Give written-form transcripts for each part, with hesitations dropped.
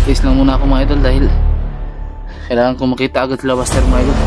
Tiis-tiis lang muna ako mga idol dahil kailangan ko makita agad sila Buster mga idol.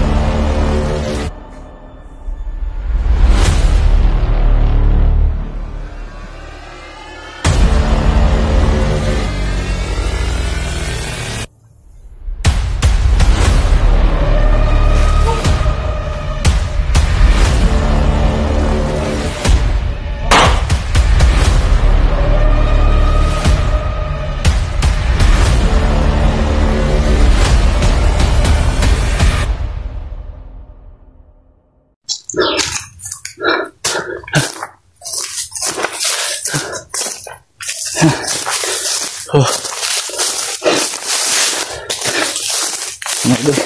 Mga idol,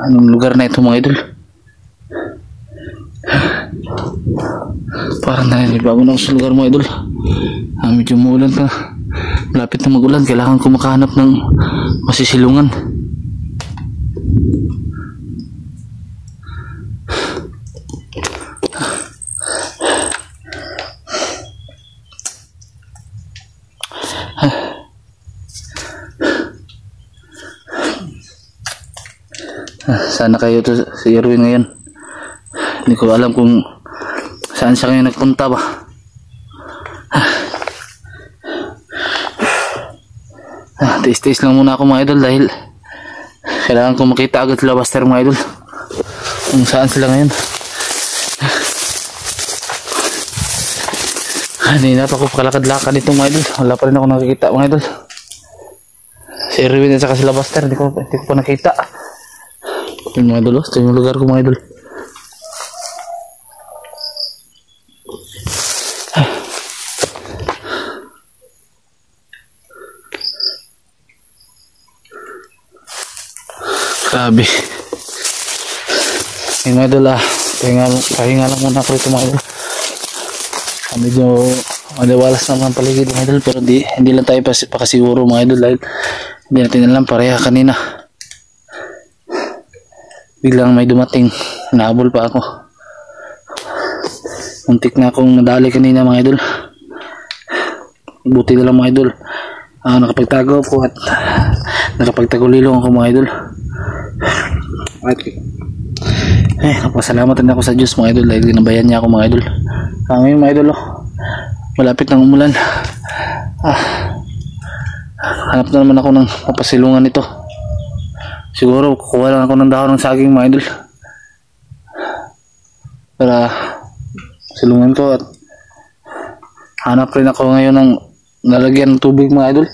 anong lugar na ito mga idol? Parang naninibago na ako sa lugar mga idol. Medyo muulan pa, malapit na magulan. Kailangan ko makahanap ng masisilungan. Sana kayo to si Erwin ngayon. Hindi ko alam kung saan siya ngayon nagpunta ba. Tiis-tiis lang muna ako mga idol dahil kailangan ko makita agad sila Buster mga idol, kung saan sila ngayon. Hindi na pa ako pakalakad-lakad nito mga idol. Wala pa rin ako nakikita mga idol. Si Erwin at saka sila Buster hindi ko pa nakita. Yung mga idol, ito yung lugar ko mga idol. Grabe. Yung mga idol pahinga lang muna ako rito mga idol. Medyo maliwalas naman ang paligid mga idol, pero hindi lang tayo pakasiguro mga idol dahil hindi natin alam, pareha kanina biglang may dumating, nahabol pa ako. Muntik na akong madali kanina mga idol. Buti na lang mga idol, nakapagtago ako at nakapagtagulilong ako mga idol. At napasalamat din ako sa Diyos mga idol dahil ginabayan niya ako mga idol. Ngayon mga idol, malapit ng umulan. Hanap na naman ako ng papasilungan nito. Siguro kukuha lang ako ng dahon ng saging mga idol para silungan ko, at hanap rin ako ngayon ng nalagyan ng tubig mga idol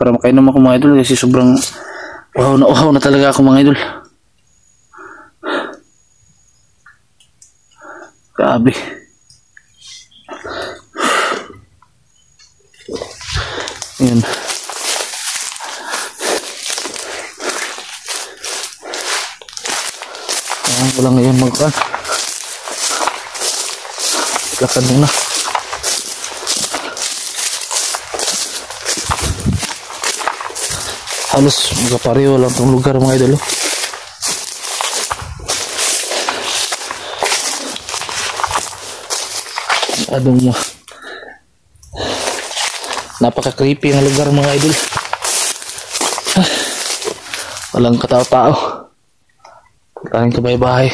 para makainom ako mga idol, kasi sobrang uhaw na talaga ako mga idol. Grabe. Ayan. Ko lang ngayon lakad muna. Halos magkapareho lang itong lugar mga idol. Napaka-creepy ang lugar mga idol. Walang katao-tao, tayong kabay-bahay.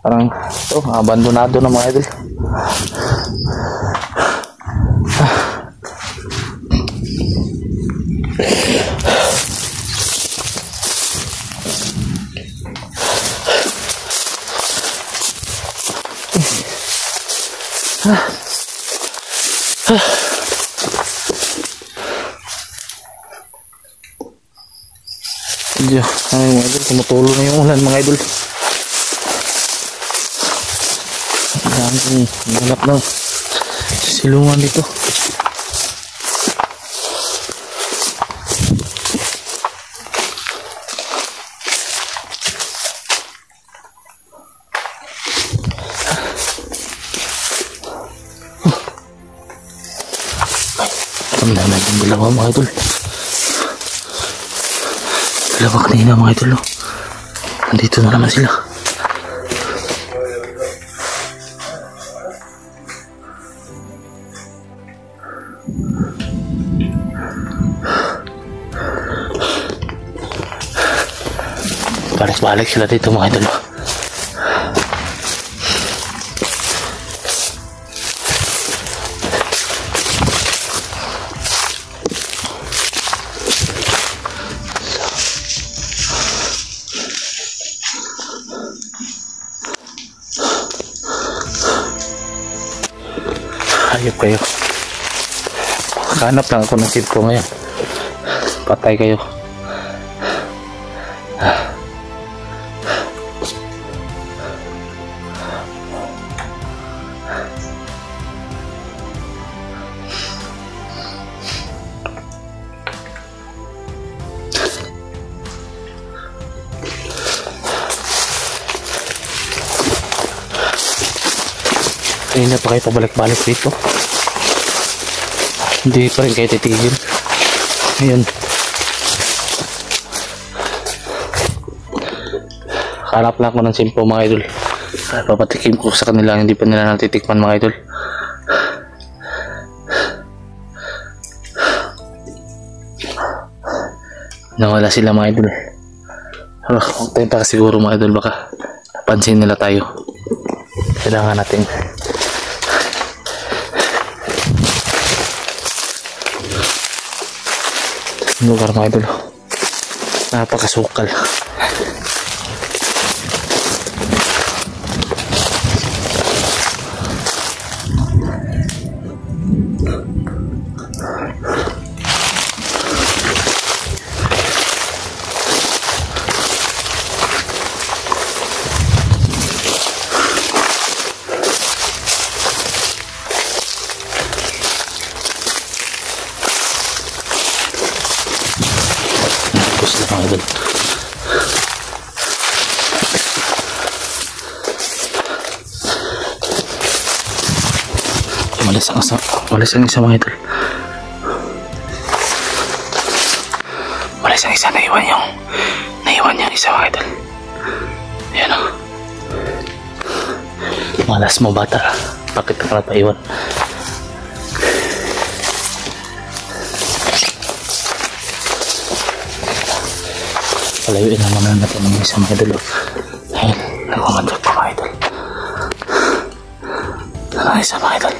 Parang ito, abandonado na mga idol. Ay mga idol, tumutulo na yung ulan mga idol. Ang hanap ng silungan dito. Ang dami ng dalawa mga idol. Dalawa kanina mga idol. Nandito na naman sila. Balik-balik sila dito mga idol. Hayop kayo. Hanap lang ako ng seat ko ngayon. Patay kayo. Kanina pa kayo pabalik-balik dito. Hindi pa rin kayo titigil. Ngayon. Hanap lang ako ng simpo mga idol. Papatikim ko sa kanila. Hindi pa nila natitikman mga idol. Nawala sila mga idol. Huwag tayo pa siguro mga idol. Baka napansin nila tayo. Kailangan natin lugar mga idol. Napakasukal. Mga idol. Walis ang isa mga idol. Walis ang isa. Naiwan yung isa mga idol. Ayan o. Malas mo bata. Bakit ka napaiwan? Palayuin naman natin ng isa mga idol. Ayun, nagmamandag pa mga idol. Ang isa mga idol.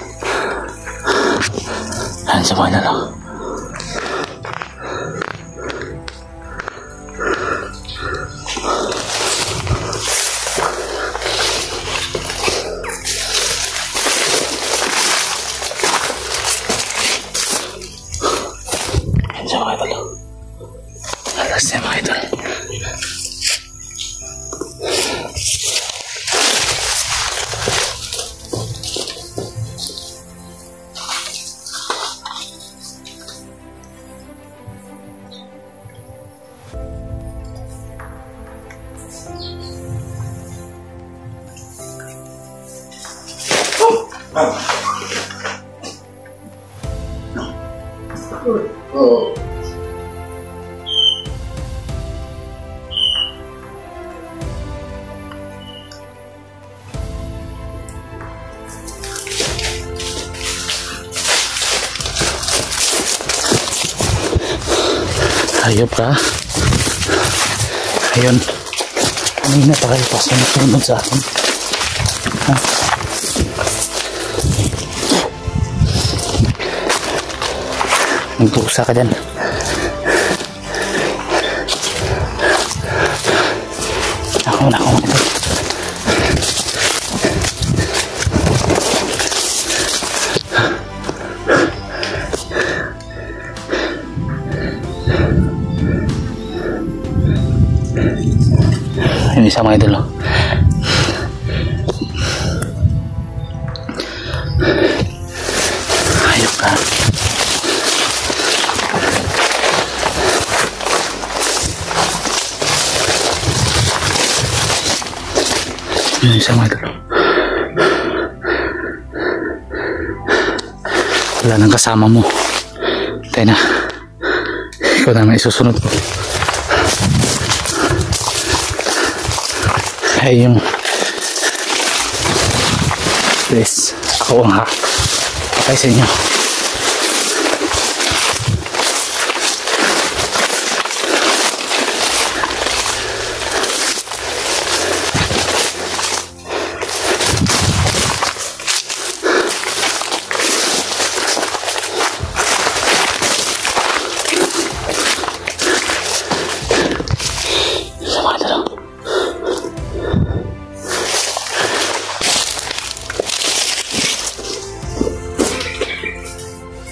Ayun sa mga idol. Ayun sa mga idol. Alas niya mga idol. Oh. Hayop ka. Ayun. Kanina pa kayo pasunod sa akin. Ha? Nagtusa ka dyan. Ako na ako ito. Yung isa mga idol. Hayop ka. Yung isa mga idol. Wala nang kasama mo. Tayo na. Ikaw na may isusunod ko. Ay yung please, ako ang patay sa inyo.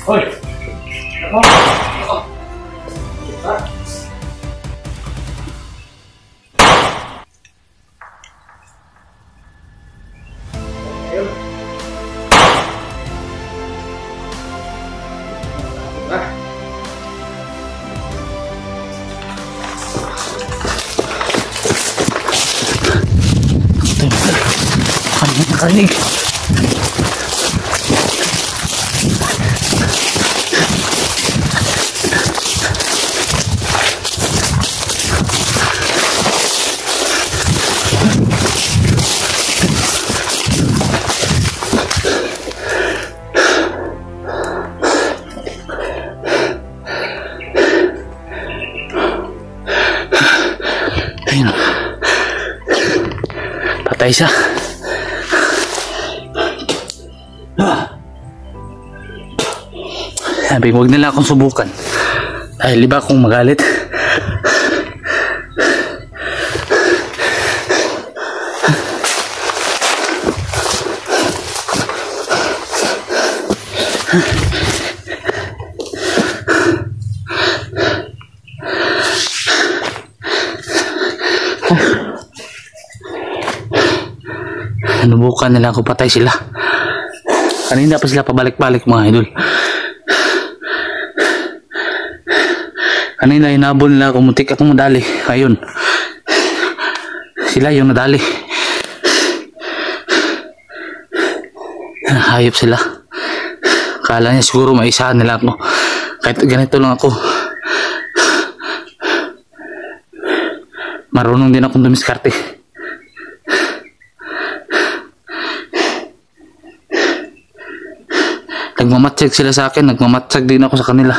Hoy! Ako! Ako! Ha? Ayun. Ah. Ano yung nakarinig? Ayun. Patay siya. Sabi, huwag nila akong subukan. Dahil iba akong magalit. Nanubukan nila ako, patay sila. Kanina pa sila pabalik-balik mga idol. Kanina inabol nila ako, muntik akong madali. Ayun, sila yung nadali. Hayop sila. Kala niya siguro maisahan nila ako. Kahit ganito lang ako. Marunong din akong dumiskarte. Nagmamatsag sila sa akin, nagmamatsag din ako sa kanila.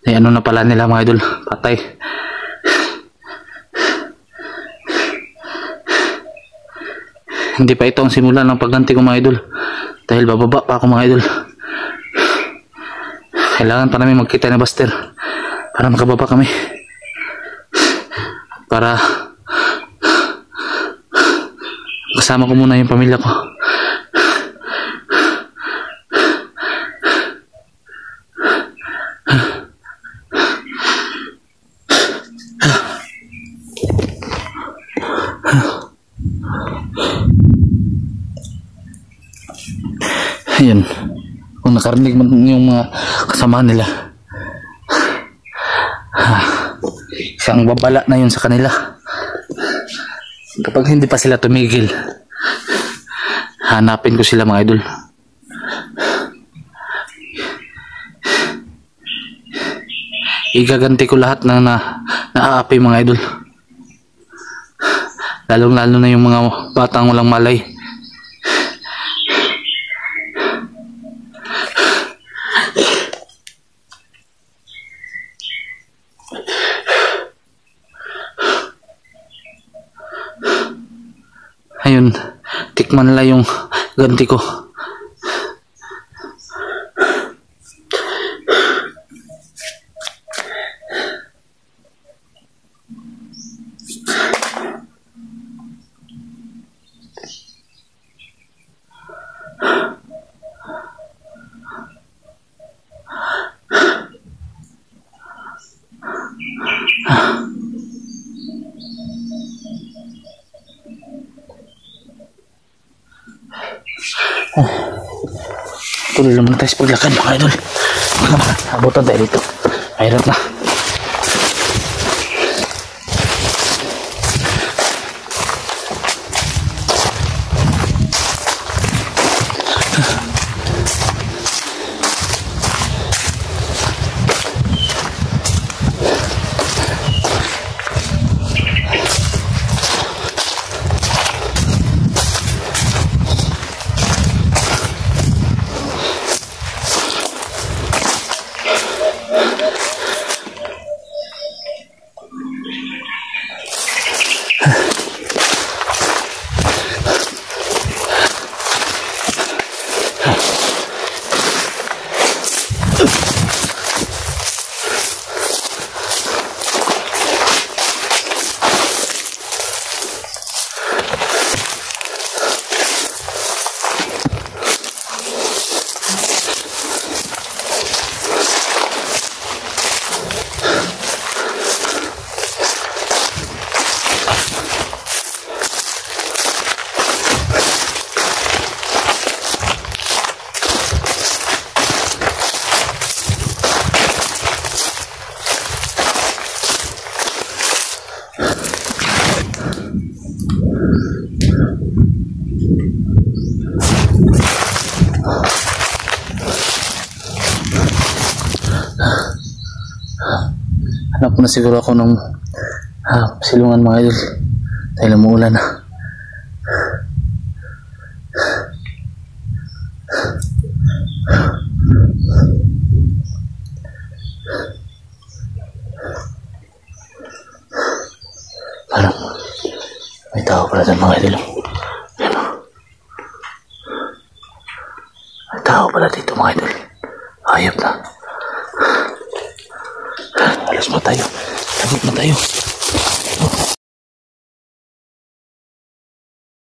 Eh ano na pala nila mga idol, patay. Hindi pa ito ang simula ng pagganti ko mga idol. Dahil bababa pa ako mga idol. Kailangan pa namin magkita ni Buster para makababa kami. Para kasama ko muna yung pamilya ko. Ayun, kung nakarinig man yung mga kasama nila, isang babala na yun sa kanila. Kapag hindi pa sila tumigil, hanapin ko sila mga idol. Igaganti ko lahat ng naaapi mga idol. Lalong lalo na yung mga batang walang malay. Ayun, tikman nila yung ganti ko. Tuloy naman tayo sa paglakad mga idol. Abutan tayo dito. Mahirap na. Hanap na siguro ako ng silungan mga idol. Dahil umuulan na. Parang may tao pala dyan mga idol. Ayan o. May tao pala dito mga idol. Hayop na. Alas mo tayo. Tagot mo tayo.